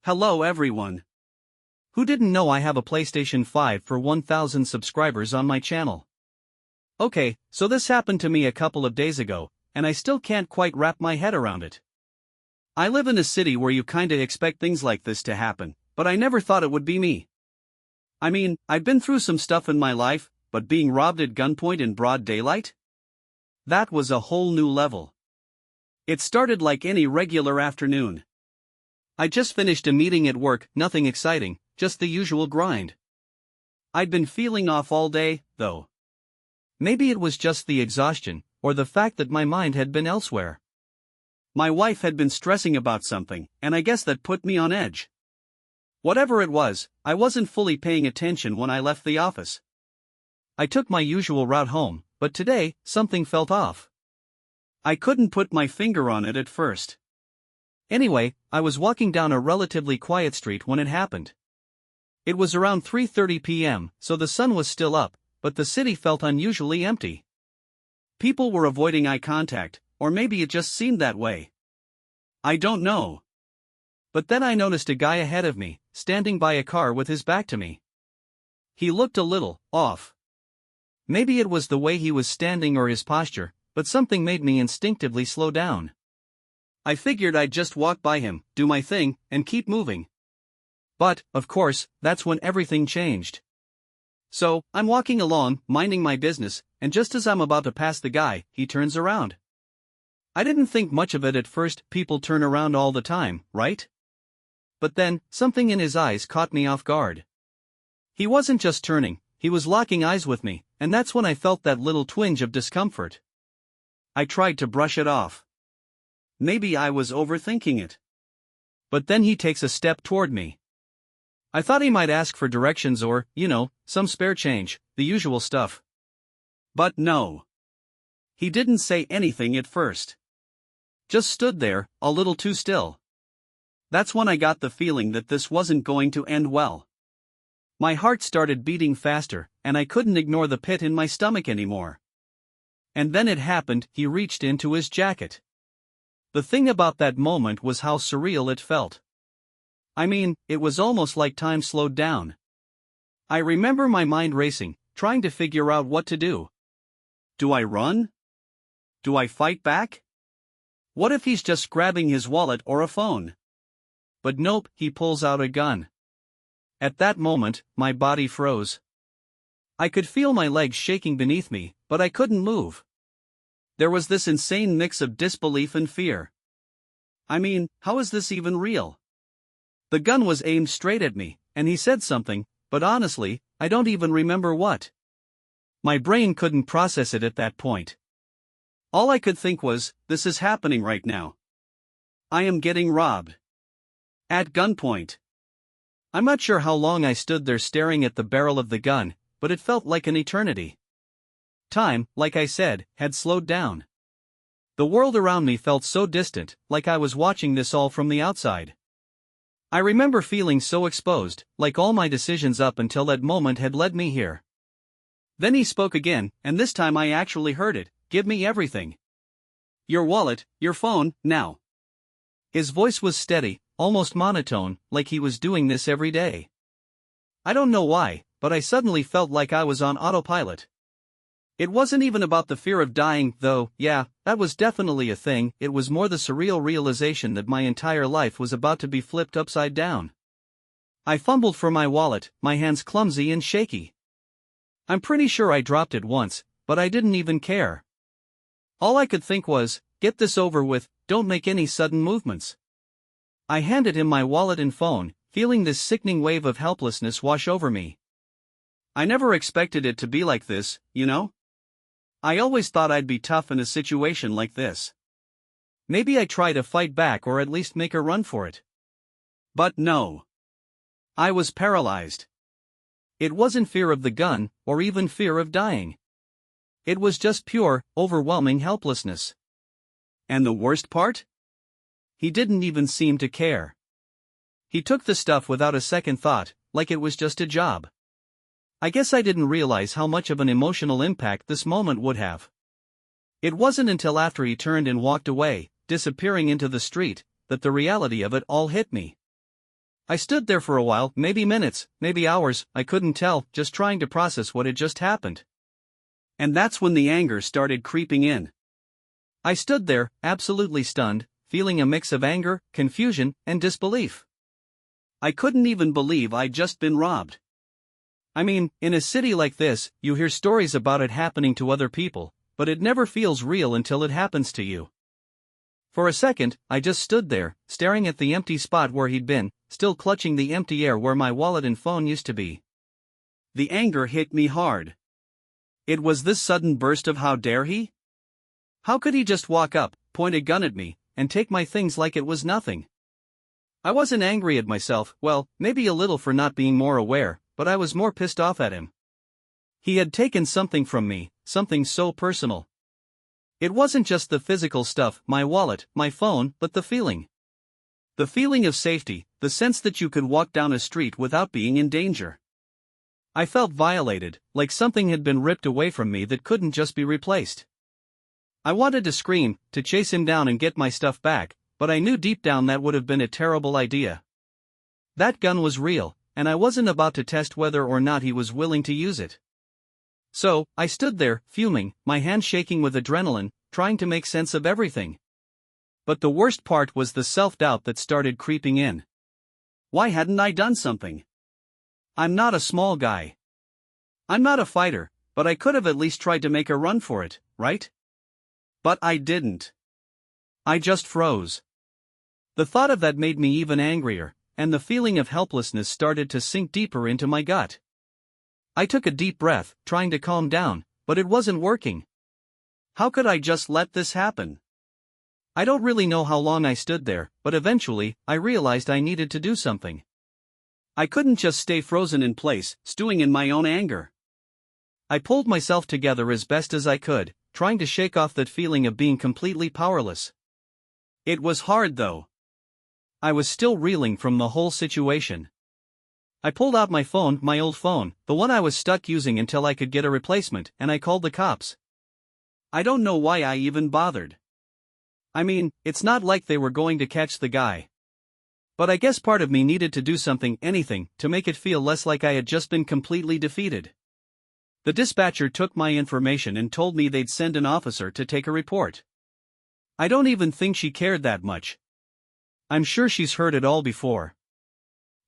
Hello everyone. Who didn't know I have a PlayStation 5 for 1000 subscribers on my channel? Okay, so this happened to me a couple of days ago, and I still can't quite wrap my head around it. I live in a city where you kinda expect things like this to happen, but I never thought it would be me. I mean, I've been through some stuff in my life, but being robbed at gunpoint in broad daylight? That was a whole new level. It started like any regular afternoon. I just finished a meeting at work, nothing exciting, just the usual grind. I'd been feeling off all day, though. Maybe it was just the exhaustion, or the fact that my mind had been elsewhere. My wife had been stressing about something, and I guess that put me on edge. Whatever it was, I wasn't fully paying attention when I left the office. I took my usual route home, but today, something felt off. I couldn't put my finger on it at first. Anyway, I was walking down a relatively quiet street when it happened. It was around 3:30 p.m., so the sun was still up, but the city felt unusually empty. People were avoiding eye contact, or maybe it just seemed that way. I don't know. But then I noticed a guy ahead of me, standing by a car with his back to me. He looked a little off. Maybe it was the way he was standing or his posture, but something made me instinctively slow down. I figured I'd just walk by him, do my thing, and keep moving. But, of course, that's when everything changed. So, I'm walking along, minding my business, and just as I'm about to pass the guy, he turns around. I didn't think much of it at first, people turn around all the time, right? But then, something in his eyes caught me off guard. He wasn't just turning, he was locking eyes with me, and that's when I felt that little twinge of discomfort. I tried to brush it off. Maybe I was overthinking it. But then he takes a step toward me. I thought he might ask for directions or, some spare change, the usual stuff. But no. He didn't say anything at first. Just stood there, a little too still. That's when I got the feeling that this wasn't going to end well. My heart started beating faster, and I couldn't ignore the pit in my stomach anymore. And then it happened, he reached into his jacket. The thing about that moment was how surreal it felt. I mean, it was almost like time slowed down. I remember my mind racing, trying to figure out what to do. Do I run? Do I fight back? What if he's just grabbing his wallet or a phone? But nope, he pulls out a gun. At that moment, my body froze. I could feel my legs shaking beneath me, but I couldn't move. There was this insane mix of disbelief and fear. I mean, how is this even real? The gun was aimed straight at me, and he said something, but honestly, I don't even remember what. My brain couldn't process it at that point. All I could think was, this is happening right now. I am getting robbed. At gunpoint. I'm not sure how long I stood there staring at the barrel of the gun, but it felt like an eternity. Time, like I said, had slowed down. The world around me felt so distant, like I was watching this all from the outside. I remember feeling so exposed, like all my decisions up until that moment had led me here. Then he spoke again, and this time I actually heard it. Give me everything. Your wallet, your phone, now. His voice was steady, almost monotone, like he was doing this every day. I don't know why, but I suddenly felt like I was on autopilot. It wasn't even about the fear of dying, though, yeah, that was definitely a thing, it was more the surreal realization that my entire life was about to be flipped upside down. I fumbled for my wallet, my hands clumsy and shaky. I'm pretty sure I dropped it once, but I didn't even care. All I could think was, get this over with, don't make any sudden movements. I handed him my wallet and phone, feeling this sickening wave of helplessness wash over me. I never expected it to be like this, I always thought I'd be tough in a situation like this. Maybe I'd try to fight back or at least make a run for it. But no. I was paralyzed. It wasn't fear of the gun, or even fear of dying. It was just pure, overwhelming helplessness. And the worst part? He didn't even seem to care. He took the stuff without a second thought, like it was just a job. I guess I didn't realize how much of an emotional impact this moment would have. It wasn't until after he turned and walked away, disappearing into the street, that the reality of it all hit me. I stood there for a while, maybe minutes, maybe hours, I couldn't tell, just trying to process what had just happened. And that's when the anger started creeping in. I stood there, absolutely stunned, feeling a mix of anger, confusion, and disbelief. I couldn't even believe I'd just been robbed. I mean, in a city like this, you hear stories about it happening to other people, but it never feels real until it happens to you. For a second, I just stood there, staring at the empty spot where he'd been, still clutching the empty air where my wallet and phone used to be. The anger hit me hard. It was this sudden burst of how dare he? How could he just walk up, point a gun at me, and take my things like it was nothing? I wasn't angry at myself, well, maybe a little for not being more aware, but I was more pissed off at him. He had taken something from me, something so personal. It wasn't just the physical stuff, my wallet, my phone, but the feeling. The feeling of safety, the sense that you could walk down a street without being in danger. I felt violated, like something had been ripped away from me that couldn't just be replaced. I wanted to scream, to chase him down and get my stuff back, but I knew deep down that would have been a terrible idea. That gun was real, and I wasn't about to test whether or not he was willing to use it. So, I stood there, fuming, my hands shaking with adrenaline, trying to make sense of everything. But the worst part was the self-doubt that started creeping in. Why hadn't I done something? I'm not a small guy. I'm not a fighter, but I could have at least tried to make a run for it, right? But I didn't. I just froze. The thought of that made me even angrier, and the feeling of helplessness started to sink deeper into my gut. I took a deep breath, trying to calm down, but it wasn't working. How could I just let this happen? I don't really know how long I stood there, but eventually, I realized I needed to do something. I couldn't just stay frozen in place, stewing in my own anger. I pulled myself together as best as I could, trying to shake off that feeling of being completely powerless. It was hard though. I was still reeling from the whole situation. I pulled out my phone, my old phone, the one I was stuck using until I could get a replacement, and I called the cops. I don't know why I even bothered. I mean, it's not like they were going to catch the guy. But I guess part of me needed to do something, anything, to make it feel less like I had just been completely defeated. The dispatcher took my information and told me they'd send an officer to take a report. I don't even think she cared that much. I'm sure she's heard it all before.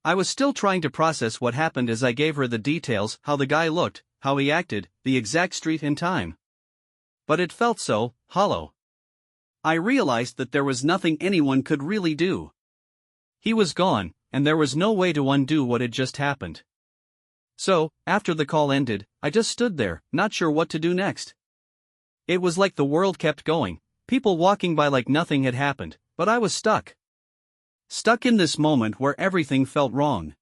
I was still trying to process what happened as I gave her the details, how the guy looked, how he acted, the exact street and time. But it felt so hollow. I realized that there was nothing anyone could really do. He was gone, and there was no way to undo what had just happened. So, after the call ended, I just stood there, not sure what to do next. It was like the world kept going, people walking by like nothing had happened, but I was stuck. Stuck in this moment where everything felt wrong.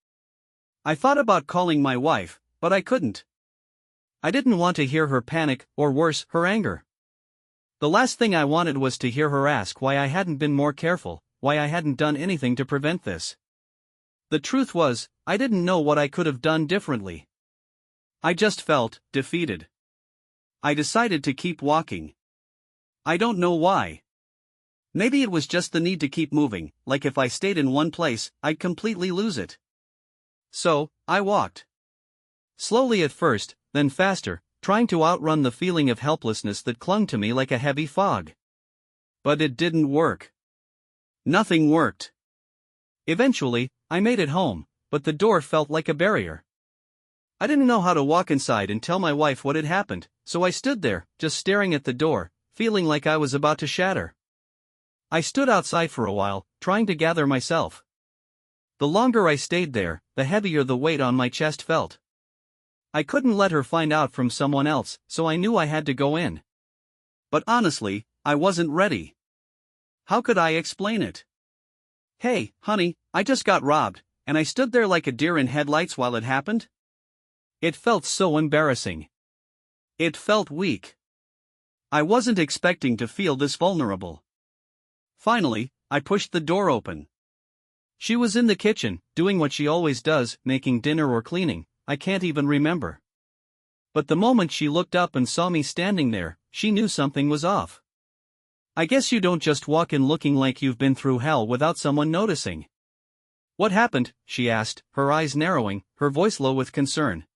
I thought about calling my wife, but I couldn't. I didn't want to hear her panic, or worse, her anger. The last thing I wanted was to hear her ask why I hadn't been more careful, why I hadn't done anything to prevent this. The truth was, I didn't know what I could have done differently. I just felt defeated. I decided to keep walking. I don't know why. Maybe it was just the need to keep moving, like if I stayed in one place, I'd completely lose it. So, I walked. Slowly at first, then faster, trying to outrun the feeling of helplessness that clung to me like a heavy fog. But it didn't work. Nothing worked. Eventually, I made it home, but the door felt like a barrier. I didn't know how to walk inside and tell my wife what had happened, so I stood there, just staring at the door, feeling like I was about to shatter. I stood outside for a while, trying to gather myself. The longer I stayed there, the heavier the weight on my chest felt. I couldn't let her find out from someone else, so I knew I had to go in. But honestly, I wasn't ready. How could I explain it? Hey, honey, I just got robbed, and I stood there like a deer in headlights while it happened? It felt so embarrassing. It felt weak. I wasn't expecting to feel this vulnerable. Finally, I pushed the door open. She was in the kitchen, doing what she always does, making dinner or cleaning, I can't even remember. But the moment she looked up and saw me standing there, she knew something was off. I guess you don't just walk in looking like you've been through hell without someone noticing. What happened? She asked, her eyes narrowing, her voice low with concern.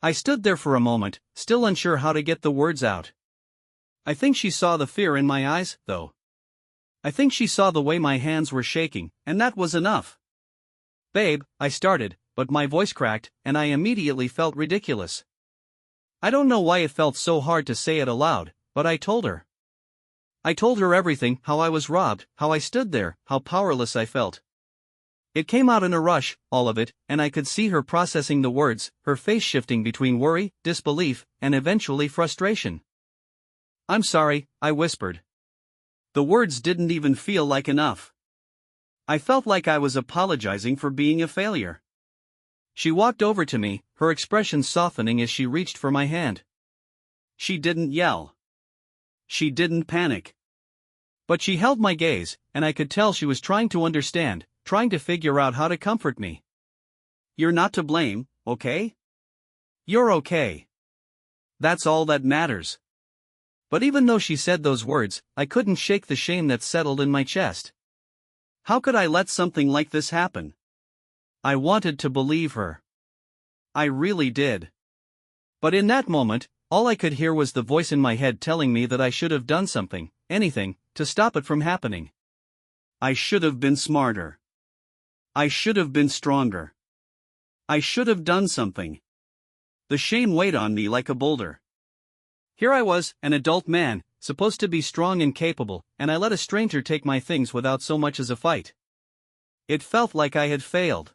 I stood there for a moment, still unsure how to get the words out. I think she saw the fear in my eyes, though. I think she saw the way my hands were shaking, and that was enough. Babe, I started, but my voice cracked, and I immediately felt ridiculous. I don't know why it felt so hard to say it aloud, but I told her. I told her everything, how I was robbed, how I stood there, how powerless I felt. It came out in a rush, all of it, and I could see her processing the words, her face shifting between worry, disbelief, and eventually frustration. I'm sorry, I whispered. The words didn't even feel like enough. I felt like I was apologizing for being a failure. She walked over to me, her expression softening as she reached for my hand. She didn't yell. She didn't panic. But she held my gaze, and I could tell she was trying to understand, trying to figure out how to comfort me. You're not to blame, okay? You're okay. That's all that matters. But even though she said those words, I couldn't shake the shame that settled in my chest. How could I let something like this happen? I wanted to believe her. I really did. But in that moment, all I could hear was the voice in my head telling me that I should have done something, anything, to stop it from happening. I should have been smarter. I should have been stronger. I should have done something. The shame weighed on me like a boulder. Here I was, an adult man, supposed to be strong and capable, and I let a stranger take my things without so much as a fight. It felt like I had failed.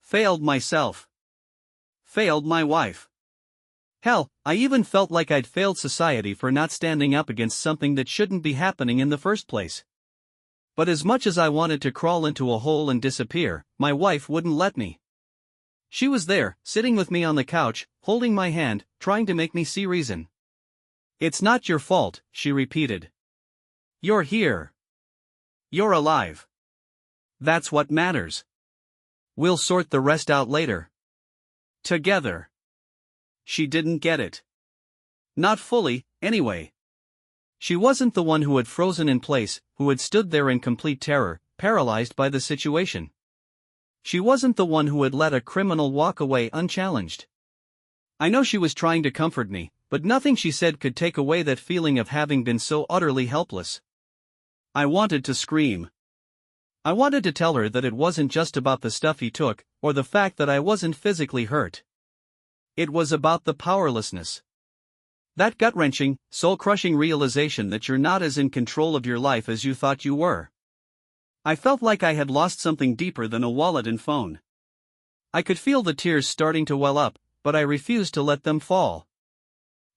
Failed myself. Failed my wife. Hell, I even felt like I'd failed society for not standing up against something that shouldn't be happening in the first place. But as much as I wanted to crawl into a hole and disappear, my wife wouldn't let me. She was there, sitting with me on the couch, holding my hand, trying to make me see reason. It's not your fault, she repeated. You're here. You're alive. That's what matters. We'll sort the rest out later. Together. She didn't get it. Not fully, anyway. She wasn't the one who had frozen in place, who had stood there in complete terror, paralyzed by the situation. She wasn't the one who had let a criminal walk away unchallenged. I know she was trying to comfort me, but nothing she said could take away that feeling of having been so utterly helpless. I wanted to scream. I wanted to tell her that it wasn't just about the stuff he took, or the fact that I wasn't physically hurt. It was about the powerlessness. That gut-wrenching, soul-crushing realization that you're not as in control of your life as you thought you were. I felt like I had lost something deeper than a wallet and phone. I could feel the tears starting to well up, but I refused to let them fall.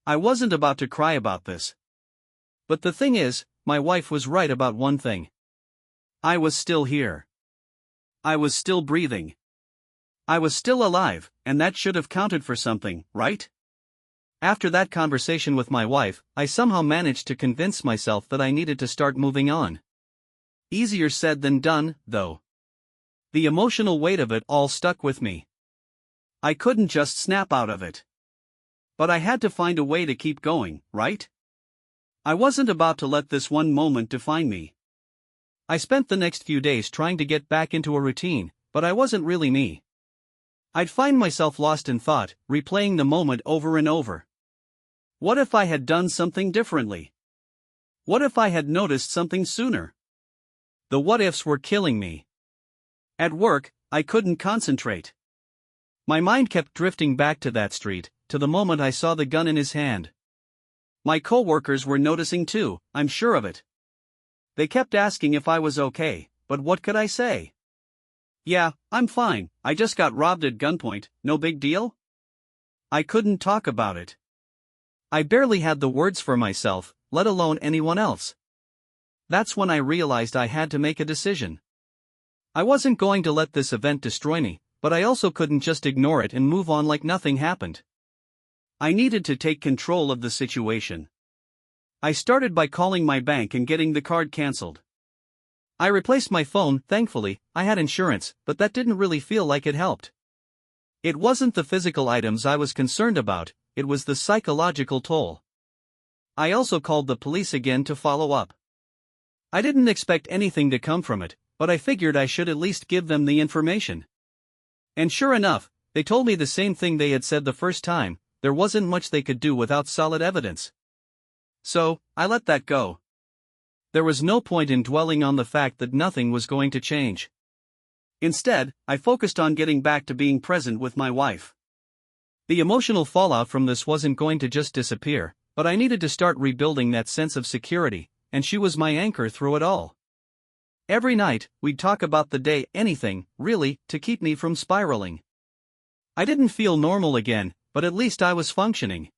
I wasn't about to cry about this. But the thing is, my wife was right about one thing. I was still here. I was still breathing. I was still alive, and that should have counted for something, right? After that conversation with my wife, I somehow managed to convince myself that I needed to start moving on. Easier said than done, though. The emotional weight of it all stuck with me. I couldn't just snap out of it. But I had to find a way to keep going, right? I wasn't about to let this one moment define me. I spent the next few days trying to get back into a routine, but I wasn't really me. I'd find myself lost in thought, replaying the moment over and over. What if I had done something differently? What if I had noticed something sooner? The what-ifs were killing me. At work, I couldn't concentrate. My mind kept drifting back to that street, to the moment I saw the gun in his hand. My coworkers were noticing too, I'm sure of it. They kept asking if I was okay, but what could I say? Yeah, I'm fine, I just got robbed at gunpoint, no big deal? I couldn't talk about it. I barely had the words for myself, let alone anyone else. That's when I realized I had to make a decision. I wasn't going to let this event destroy me, but I also couldn't just ignore it and move on like nothing happened. I needed to take control of the situation. I started by calling my bank and getting the card canceled. I replaced my phone, thankfully, I had insurance, but that didn't really feel like it helped. It wasn't the physical items I was concerned about, it was the psychological toll. I also called the police again to follow up. I didn't expect anything to come from it, but I figured I should at least give them the information. And sure enough, they told me the same thing they had said the first time: there wasn't much they could do without solid evidence. So, I let that go. There was no point in dwelling on the fact that nothing was going to change. Instead, I focused on getting back to being present with my wife. The emotional fallout from this wasn't going to just disappear, but I needed to start rebuilding that sense of security, and she was my anchor through it all. Every night, we'd talk about the day, anything, really, to keep me from spiraling. I didn't feel normal again, but at least I was functioning.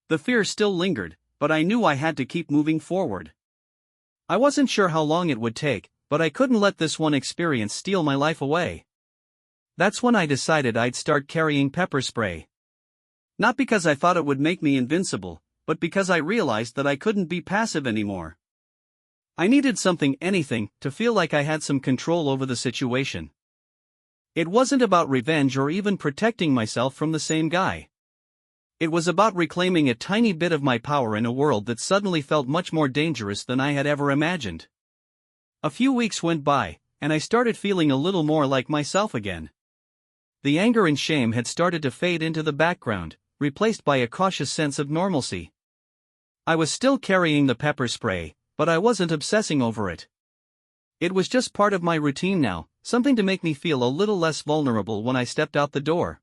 The fear still lingered, but I knew I had to keep moving forward. I wasn't sure how long it would take, but I couldn't let this one experience steal my life away. That's when I decided I'd start carrying pepper spray. Not because I thought it would make me invincible, but because I realized that I couldn't be passive anymore. I needed something, anything, to feel like I had some control over the situation. It wasn't about revenge or even protecting myself from the same guy. It was about reclaiming a tiny bit of my power in a world that suddenly felt much more dangerous than I had ever imagined. A few weeks went by, and I started feeling a little more like myself again. The anger and shame had started to fade into the background, replaced by a cautious sense of normalcy. I was still carrying the pepper spray, but I wasn't obsessing over it. It was just part of my routine now, something to make me feel a little less vulnerable when I stepped out the door.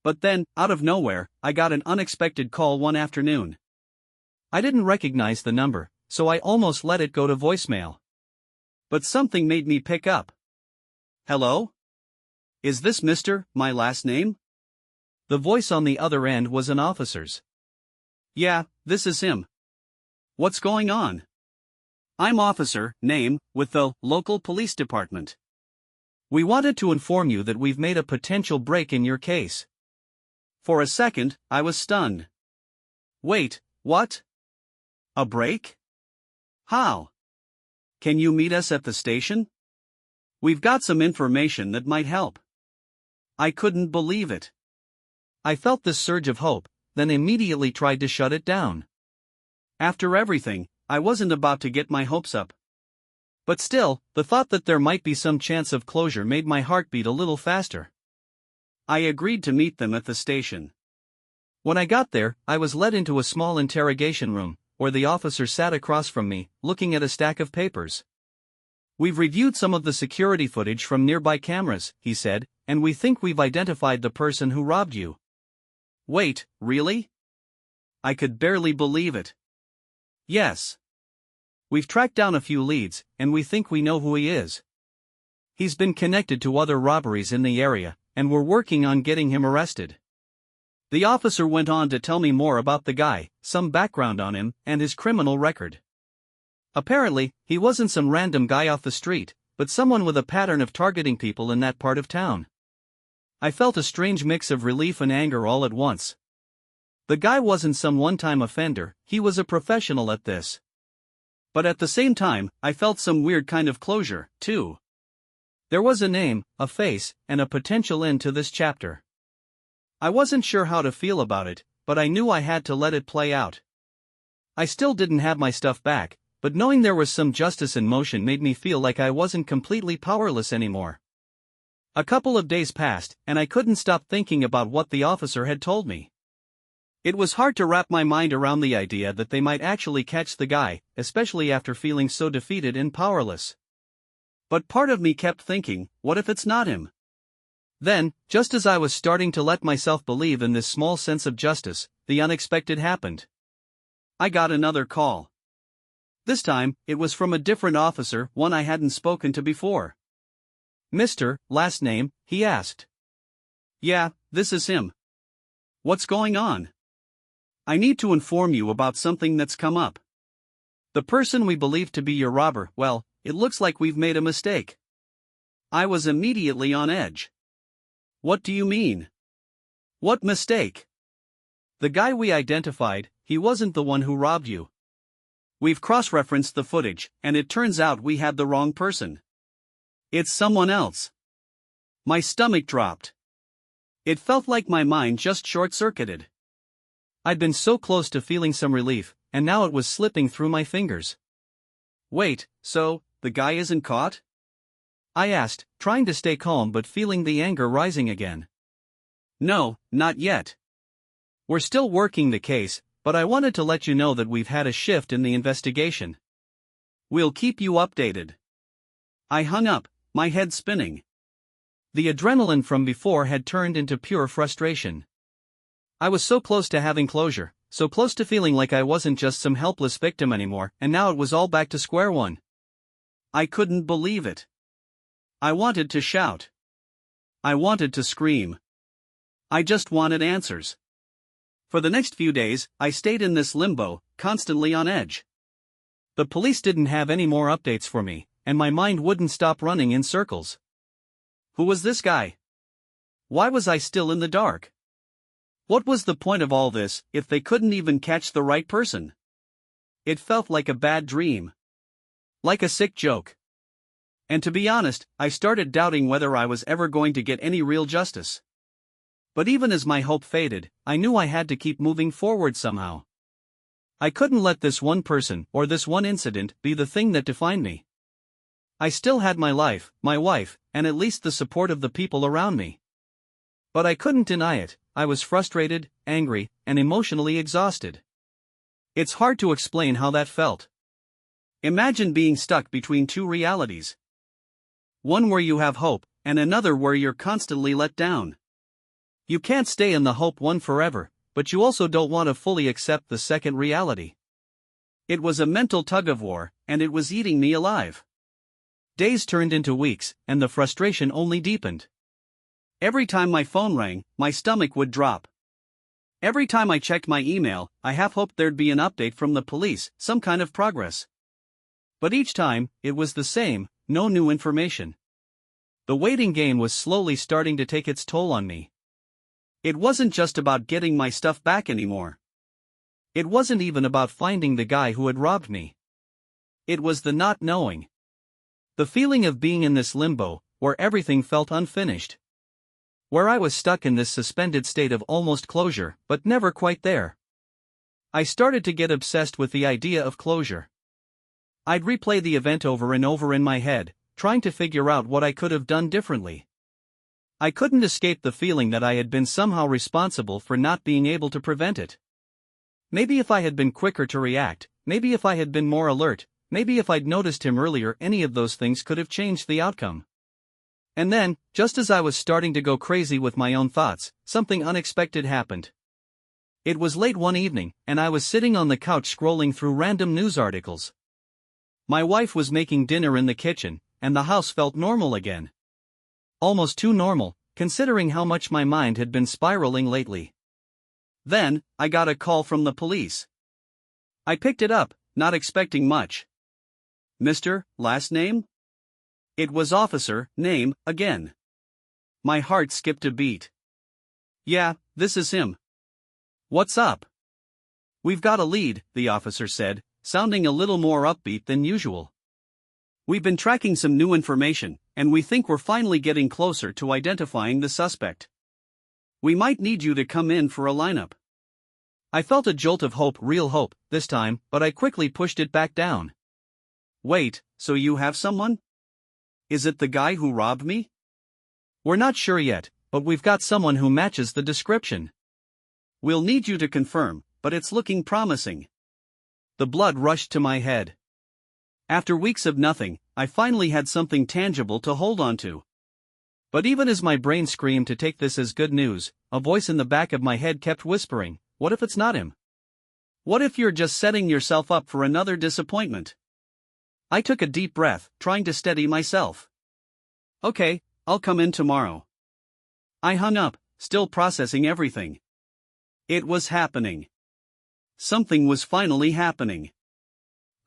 But then, out of nowhere, I got an unexpected call one afternoon. I didn't recognize the number, so I almost let it go to voicemail. But something made me pick up. Hello? Is this Mr. my last name? The voice on the other end was an officer's. Yeah, this is him. What's going on? I'm Officer, name, with the local police department. We wanted to inform you that we've made a potential break in your case. For a second, I was stunned. Wait, what? A break? How? Can you meet us at the station? We've got some information that might help. I couldn't believe it. I felt this surge of hope, then immediately tried to shut it down. After everything, I wasn't about to get my hopes up. But still, the thought that there might be some chance of closure made my heart beat a little faster. I agreed to meet them at the station. When I got there, I was led into a small interrogation room, where the officer sat across from me, looking at a stack of papers. We've reviewed some of the security footage from nearby cameras, he said, and we think we've identified the person who robbed you. Wait, really? I could barely believe it. Yes. We've tracked down a few leads, and we think we know who he is. He's been connected to other robberies in the area, and we're working on getting him arrested. The officer went on to tell me more about the guy, some background on him, and his criminal record. Apparently, he wasn't some random guy off the street, but someone with a pattern of targeting people in that part of town. I felt a strange mix of relief and anger all at once. The guy wasn't some one-time offender, he was a professional at this. But at the same time, I felt some weird kind of closure, too. There was a name, a face, and a potential end to this chapter. I wasn't sure how to feel about it, but I knew I had to let it play out. I still didn't have my stuff back, but knowing there was some justice in motion made me feel like I wasn't completely powerless anymore. A couple of days passed, and I couldn't stop thinking about what the officer had told me. It was hard to wrap my mind around the idea that they might actually catch the guy, especially after feeling so defeated and powerless. But part of me kept thinking, what if it's not him? Then, just as I was starting to let myself believe in this small sense of justice, the unexpected happened. I got another call. This time, it was from a different officer, one I hadn't spoken to before. Mr. last name, he asked. Yeah, this is him. What's going on? I need to inform you about something that's come up. The person we believe to be your robber, well, it looks like we've made a mistake. I was immediately on edge. What do you mean? What mistake? The guy we identified, he wasn't the one who robbed you. We've cross-referenced the footage, and it turns out we had the wrong person. It's someone else. My stomach dropped. It felt like my mind just short-circuited. I'd been so close to feeling some relief, and now it was slipping through my fingers. Wait, so, the guy isn't caught? I asked, trying to stay calm but feeling the anger rising again. No, not yet. We're still working the case, but I wanted to let you know that we've had a shift in the investigation. We'll keep you updated. I hung up, my head spinning. The adrenaline from before had turned into pure frustration. I was so close to having closure, so close to feeling like I wasn't just some helpless victim anymore, and now it was all back to square one. I couldn't believe it. I wanted to shout. I wanted to scream. I just wanted answers. For the next few days, I stayed in this limbo, constantly on edge. The police didn't have any more updates for me, and my mind wouldn't stop running in circles. Who was this guy? Why was I still in the dark? What was the point of all this, if they couldn't even catch the right person? It felt like a bad dream. Like a sick joke. And to be honest, I started doubting whether I was ever going to get any real justice. But even as my hope faded, I knew I had to keep moving forward somehow. I couldn't let this one person, or this one incident, be the thing that defined me. I still had my life, my wife, and at least the support of the people around me. But I couldn't deny it, I was frustrated, angry, and emotionally exhausted. It's hard to explain how that felt. Imagine being stuck between two realities. One where you have hope, and another where you're constantly let down. You can't stay in the hope one forever, but you also don't want to fully accept the second reality. It was a mental tug-of-war, and it was eating me alive. Days turned into weeks, and the frustration only deepened. Every time my phone rang, my stomach would drop. Every time I checked my email, I half hoped there'd be an update from the police, some kind of progress. But each time, it was the same, no new information. The waiting game was slowly starting to take its toll on me. It wasn't just about getting my stuff back anymore. It wasn't even about finding the guy who had robbed me. It was the not knowing. The feeling of being in this limbo, where everything felt unfinished. Where I was stuck in this suspended state of almost closure, but never quite there. I started to get obsessed with the idea of closure. I'd replay the event over and over in my head, trying to figure out what I could have done differently. I couldn't escape the feeling that I had been somehow responsible for not being able to prevent it. Maybe if I had been quicker to react, maybe if I had been more alert, maybe if I'd noticed him earlier, any of those things could have changed the outcome. And then, just as I was starting to go crazy with my own thoughts, something unexpected happened. It was late one evening, and I was sitting on the couch scrolling through random news articles. My wife was making dinner in the kitchen, and the house felt normal again. Almost too normal, considering how much my mind had been spiraling lately. Then, I got a call from the police. I picked it up, not expecting much. Mr. Last name? It was officer, name, again. My heart skipped a beat. Yeah, this is him. What's up? We've got a lead, the officer said, sounding a little more upbeat than usual. We've been tracking some new information, and we think we're finally getting closer to identifying the suspect. We might need you to come in for a lineup. I felt a jolt of hope, real hope, this time, but I quickly pushed it back down. Wait, so you have someone? Is it the guy who robbed me? We're not sure yet, but we've got someone who matches the description. We'll need you to confirm, but it's looking promising. The blood rushed to my head. After weeks of nothing, I finally had something tangible to hold on to. But even as my brain screamed to take this as good news, a voice in the back of my head kept whispering, what if it's not him? What if you're just setting yourself up for another disappointment? I took a deep breath, trying to steady myself. Okay, I'll come in tomorrow. I hung up, still processing everything. It was happening. Something was finally happening.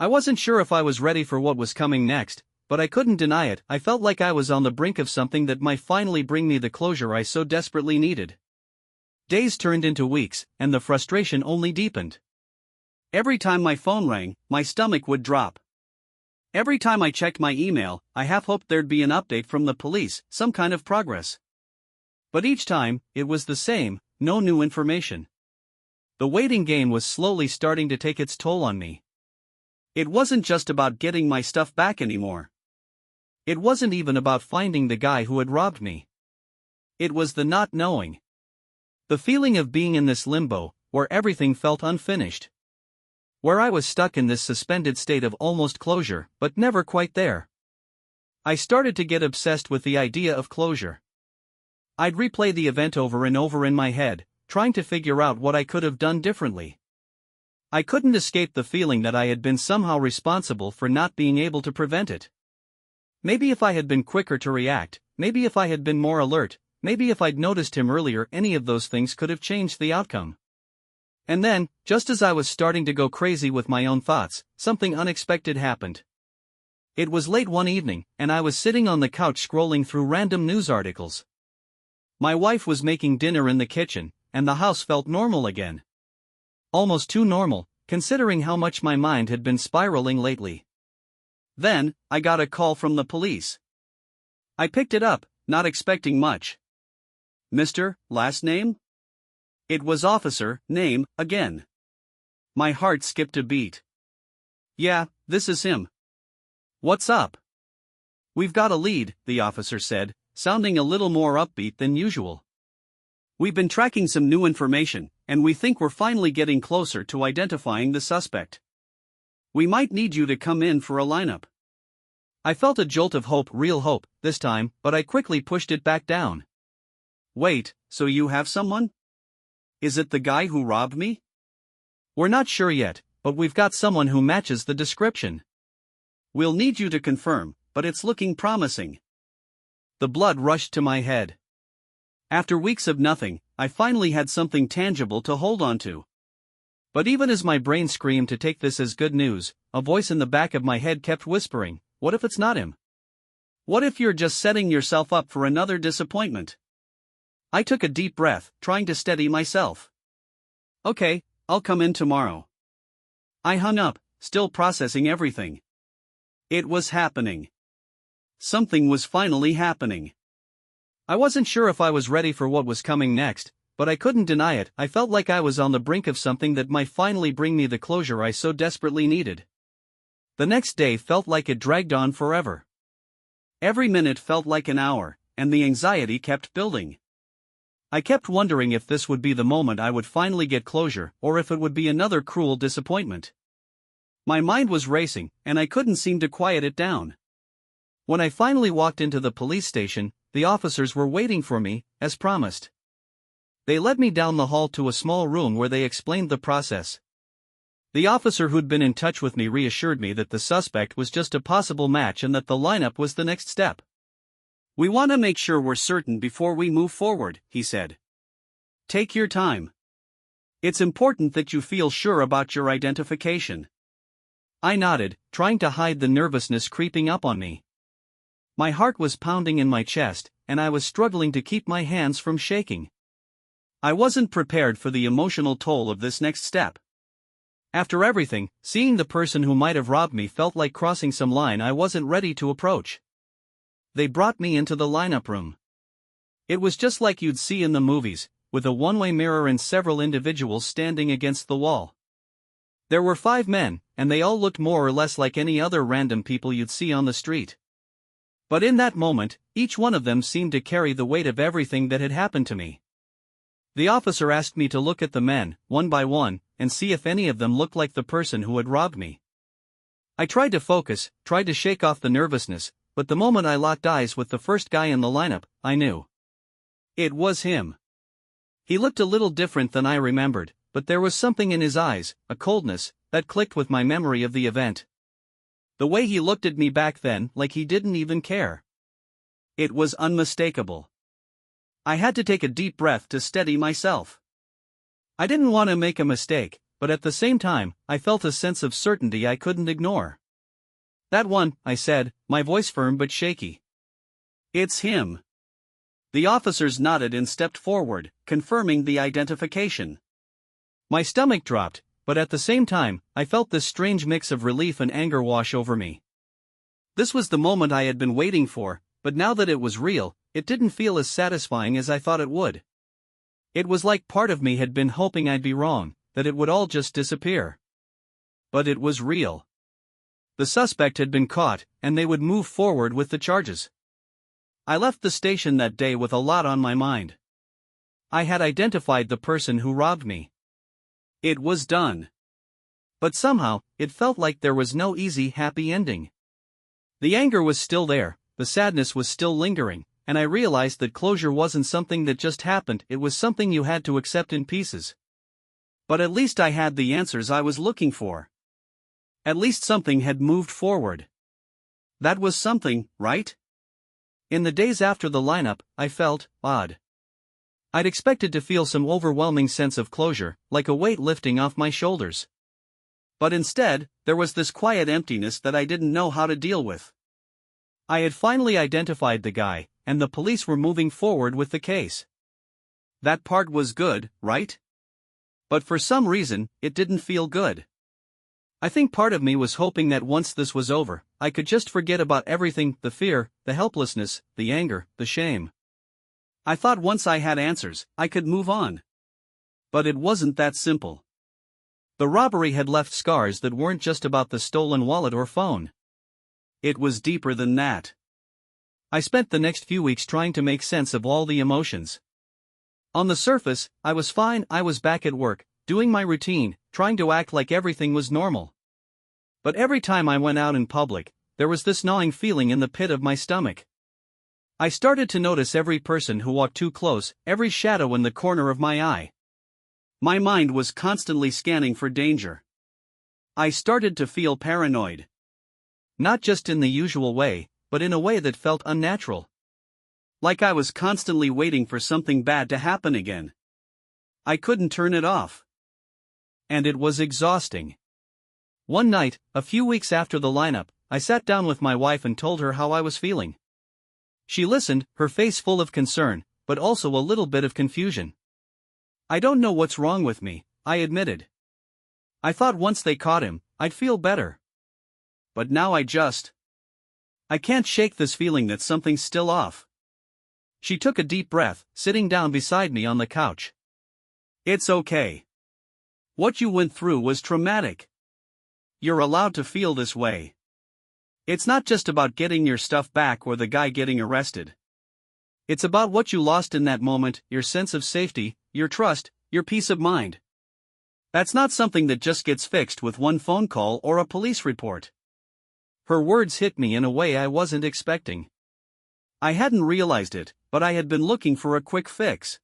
I wasn't sure if I was ready for what was coming next, but I couldn't deny it. I felt like I was on the brink of something that might finally bring me the closure I so desperately needed. Days turned into weeks, and the frustration only deepened. Every time my phone rang, my stomach would drop. Every time I checked my email, I half hoped there'd be an update from the police, some kind of progress. But each time, it was the same, no new information. The waiting game was slowly starting to take its toll on me. It wasn't just about getting my stuff back anymore. It wasn't even about finding the guy who had robbed me. It was the not knowing. The feeling of being in this limbo, where everything felt unfinished. Where I was stuck in this suspended state of almost closure, but never quite there. I started to get obsessed with the idea of closure. I'd replay the event over and over in my head, trying to figure out what I could have done differently. I couldn't escape the feeling that I had been somehow responsible for not being able to prevent it. Maybe if I had been quicker to react, maybe if I had been more alert, maybe if I'd noticed him earlier, any of those things could have changed the outcome. And then, just as I was starting to go crazy with my own thoughts, something unexpected happened. It was late one evening, and I was sitting on the couch scrolling through random news articles. My wife was making dinner in the kitchen, and the house felt normal again. Almost too normal, considering how much my mind had been spiraling lately. Then, I got a call from the police. I picked it up, not expecting much. Mr. Last name? It was officer, name, again. My heart skipped a beat. Yeah, this is him. What's up? We've got a lead, the officer said, sounding a little more upbeat than usual. We've been tracking some new information, and we think we're finally getting closer to identifying the suspect. We might need you to come in for a lineup. I felt a jolt of hope, real hope, this time, but I quickly pushed it back down. Wait, so you have someone? Is it the guy who robbed me? We're not sure yet, but we've got someone who matches the description. We'll need you to confirm, but it's looking promising. The blood rushed to my head. After weeks of nothing, I finally had something tangible to hold on to. But even as my brain screamed to take this as good news, a voice in the back of my head kept whispering, what if it's not him? What if you're just setting yourself up for another disappointment? I took a deep breath, trying to steady myself. Okay, I'll come in tomorrow. I hung up, still processing everything. It was happening. Something was finally happening. I wasn't sure if I was ready for what was coming next, but I couldn't deny it. I felt like I was on the brink of something that might finally bring me the closure I so desperately needed. The next day felt like it dragged on forever. Every minute felt like an hour, and the anxiety kept building. I kept wondering if this would be the moment I would finally get closure, or if it would be another cruel disappointment. My mind was racing, and I couldn't seem to quiet it down. When I finally walked into the police station, the officers were waiting for me, as promised. They led me down the hall to a small room where they explained the process. The officer who'd been in touch with me reassured me that the suspect was just a possible match and that the lineup was the next step. We want to make sure we're certain before we move forward, he said. Take your time. It's important that you feel sure about your identification. I nodded, trying to hide the nervousness creeping up on me. My heart was pounding in my chest, and I was struggling to keep my hands from shaking. I wasn't prepared for the emotional toll of this next step. After everything, seeing the person who might have robbed me felt like crossing some line I wasn't ready to approach. They brought me into the lineup room. It was just like you'd see in the movies, with a one-way mirror and several individuals standing against the wall. There were 5 men, and they all looked more or less like any other random people you'd see on the street. But in that moment, each one of them seemed to carry the weight of everything that had happened to me. The officer asked me to look at the men, one by one, and see if any of them looked like the person who had robbed me. I tried to focus, tried to shake off the nervousness, but the moment I locked eyes with the first guy in the lineup, I knew. It was him. He looked a little different than I remembered, but there was something in his eyes, a coldness, that clicked with my memory of the event. The way he looked at me back then, like he didn't even care. It was unmistakable. I had to take a deep breath to steady myself. I didn't want to make a mistake, but at the same time, I felt a sense of certainty I couldn't ignore. That one, I said, my voice firm but shaky. It's him. The officers nodded and stepped forward, confirming the identification. My stomach dropped, but at the same time, I felt this strange mix of relief and anger wash over me. This was the moment I had been waiting for, but now that it was real, it didn't feel as satisfying as I thought it would. It was like part of me had been hoping I'd be wrong, that it would all just disappear. But it was real. the suspect had been caught, and they would move forward with the charges. I left the station that day with a lot on my mind. I had identified the person who robbed me. It was done. But somehow, it felt like there was no easy, happy ending. The anger was still there, the sadness was still lingering, and I realized that closure wasn't something that just happened, it was something you had to accept in pieces. But at least I had the answers I was looking for. At least something had moved forward. That was something, right? In the days after the lineup, I felt odd. I'd expected to feel some overwhelming sense of closure, like a weight lifting off my shoulders. But instead, there was this quiet emptiness that I didn't know how to deal with. I had finally identified the guy, and the police were moving forward with the case. That part was good, right? But for some reason, it didn't feel good. I think part of me was hoping that once this was over, I could just forget about everything, the fear, the helplessness, the anger, the shame. I thought once I had answers, I could move on. But it wasn't that simple. The robbery had left scars that weren't just about the stolen wallet or phone. It was deeper than that. I spent the next few weeks trying to make sense of all the emotions. On the surface, I was fine, I was back at work, doing my routine, trying to act like everything was normal. But every time I went out in public, there was this gnawing feeling in the pit of my stomach. I started to notice every person who walked too close, every shadow in the corner of my eye. My mind was constantly scanning for danger. I started to feel paranoid. Not just in the usual way, but in a way that felt unnatural. Like I was constantly waiting for something bad to happen again. I couldn't turn it off. And it was exhausting. One night, a few weeks after the lineup, I sat down with my wife and told her how I was feeling. She listened, her face full of concern, but also a little bit of confusion. I don't know what's wrong with me, I admitted. I thought once they caught him, I'd feel better. But now I can't shake this feeling that something's still off. She took a deep breath, sitting down beside me on the couch. It's okay. What you went through was traumatic. You're allowed to feel this way. It's not just about getting your stuff back or the guy getting arrested. It's about what you lost in that moment, your sense of safety, your trust, your peace of mind. That's not something that just gets fixed with one phone call or a police report. Her words hit me in a way I wasn't expecting. I hadn't realized it, but I had been looking for a quick fix.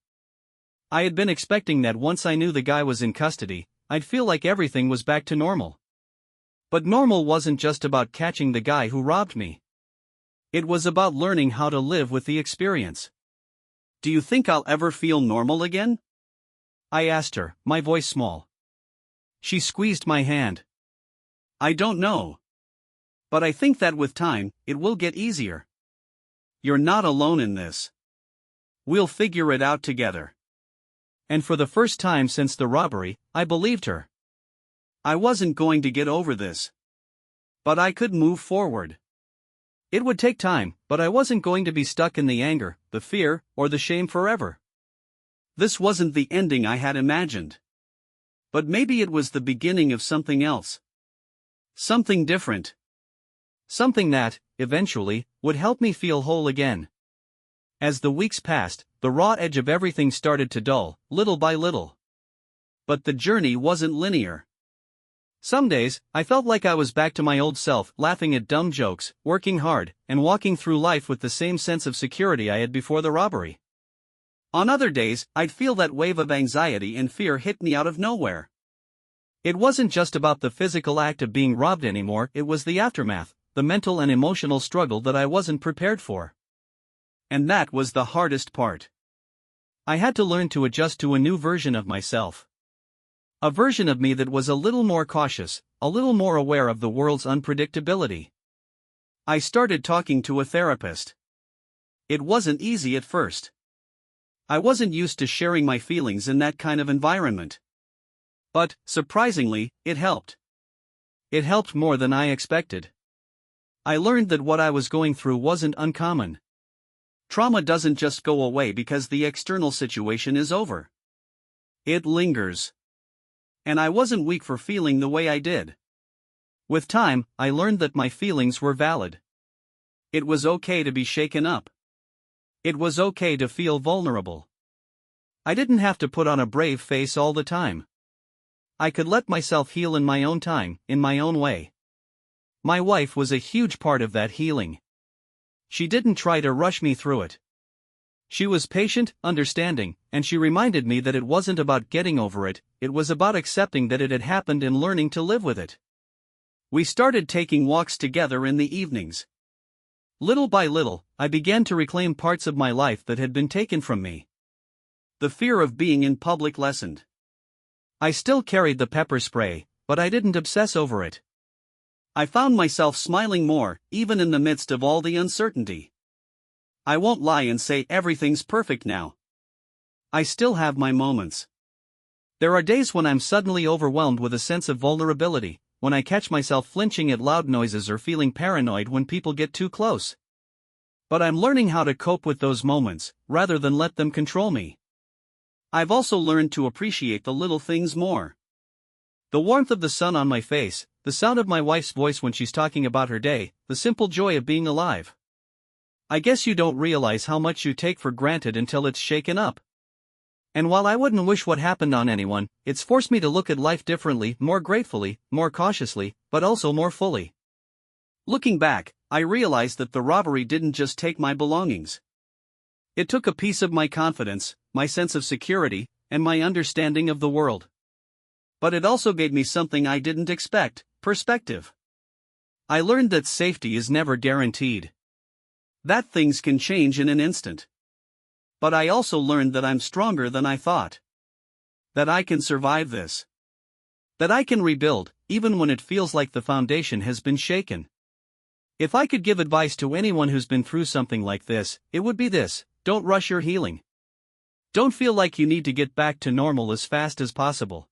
I had been expecting that once I knew the guy was in custody, I'd feel like everything was back to normal. But normal wasn't just about catching the guy who robbed me. It was about learning how to live with the experience. Do you think I'll ever feel normal again? I asked her, my voice small. She squeezed my hand. I don't know. But I think that with time, it will get easier. You're not alone in this. We'll figure it out together. And for the first time since the robbery, I believed her. I wasn't going to get over this. But I could move forward. It would take time, but I wasn't going to be stuck in the anger, the fear, or the shame forever. This wasn't the ending I had imagined. But maybe it was the beginning of something else. Something different. Something that, eventually, would help me feel whole again. As the weeks passed, the raw edge of everything started to dull, little by little. But the journey wasn't linear. Some days, I felt like I was back to my old self, laughing at dumb jokes, working hard, and walking through life with the same sense of security I had before the robbery. On other days, I'd feel that wave of anxiety and fear hit me out of nowhere. It wasn't just about the physical act of being robbed anymore, it was the aftermath, the mental and emotional struggle that I wasn't prepared for. And that was the hardest part. I had to learn to adjust to a new version of myself. A version of me that was a little more cautious, a little more aware of the world's unpredictability. I started talking to a therapist. It wasn't easy at first. I wasn't used to sharing my feelings in that kind of environment. But, surprisingly, it helped. It helped more than I expected. I learned that what I was going through wasn't uncommon. Trauma doesn't just go away because the external situation is over. It lingers. And I wasn't weak for feeling the way I did. With time, I learned that my feelings were valid. It was okay to be shaken up. It was okay to feel vulnerable. I didn't have to put on a brave face all the time. I could let myself heal in my own time, in my own way. My wife was a huge part of that healing. She didn't try to rush me through it. She was patient, understanding, and she reminded me that it wasn't about getting over it, it was about accepting that it had happened and learning to live with it. We started taking walks together in the evenings. Little by little, I began to reclaim parts of my life that had been taken from me. The fear of being in public lessened. I still carried the pepper spray, but I didn't obsess over it. I found myself smiling more, even in the midst of all the uncertainty. I won't lie and say everything's perfect now. I still have my moments. There are days when I'm suddenly overwhelmed with a sense of vulnerability, when I catch myself flinching at loud noises or feeling paranoid when people get too close. But I'm learning how to cope with those moments, rather than let them control me. I've also learned to appreciate the little things more. The warmth of the sun on my face, the sound of my wife's voice when she's talking about her day, the simple joy of being alive. I guess you don't realize how much you take for granted until it's shaken up. And while I wouldn't wish what happened on anyone, it's forced me to look at life differently, more gratefully, more cautiously, but also more fully. Looking back, I realized that the robbery didn't just take my belongings. It took a piece of my confidence, my sense of security, and my understanding of the world. But it also gave me something I didn't expect: perspective. I learned that safety is never guaranteed. That things can change in an instant. But I also learned that I'm stronger than I thought. That I can survive this. That I can rebuild, even when it feels like the foundation has been shaken. If I could give advice to anyone who's been through something like this, it would be this: don't rush your healing. Don't feel like you need to get back to normal as fast as possible.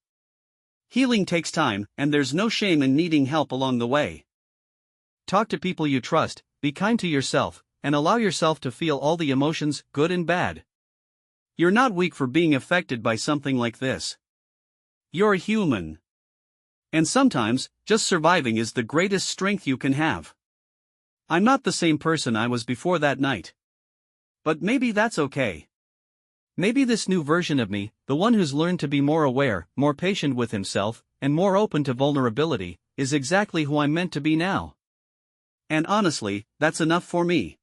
Healing takes time, and there's no shame in needing help along the way. Talk to people you trust, be kind to yourself, and allow yourself to feel all the emotions, good and bad. You're not weak for being affected by something like this. You're human. And sometimes, just surviving is the greatest strength you can have. I'm not the same person I was before that night. But maybe that's okay. Maybe this new version of me, the one who's learned to be more aware, more patient with himself, and more open to vulnerability, is exactly who I'm meant to be now. And honestly, that's enough for me.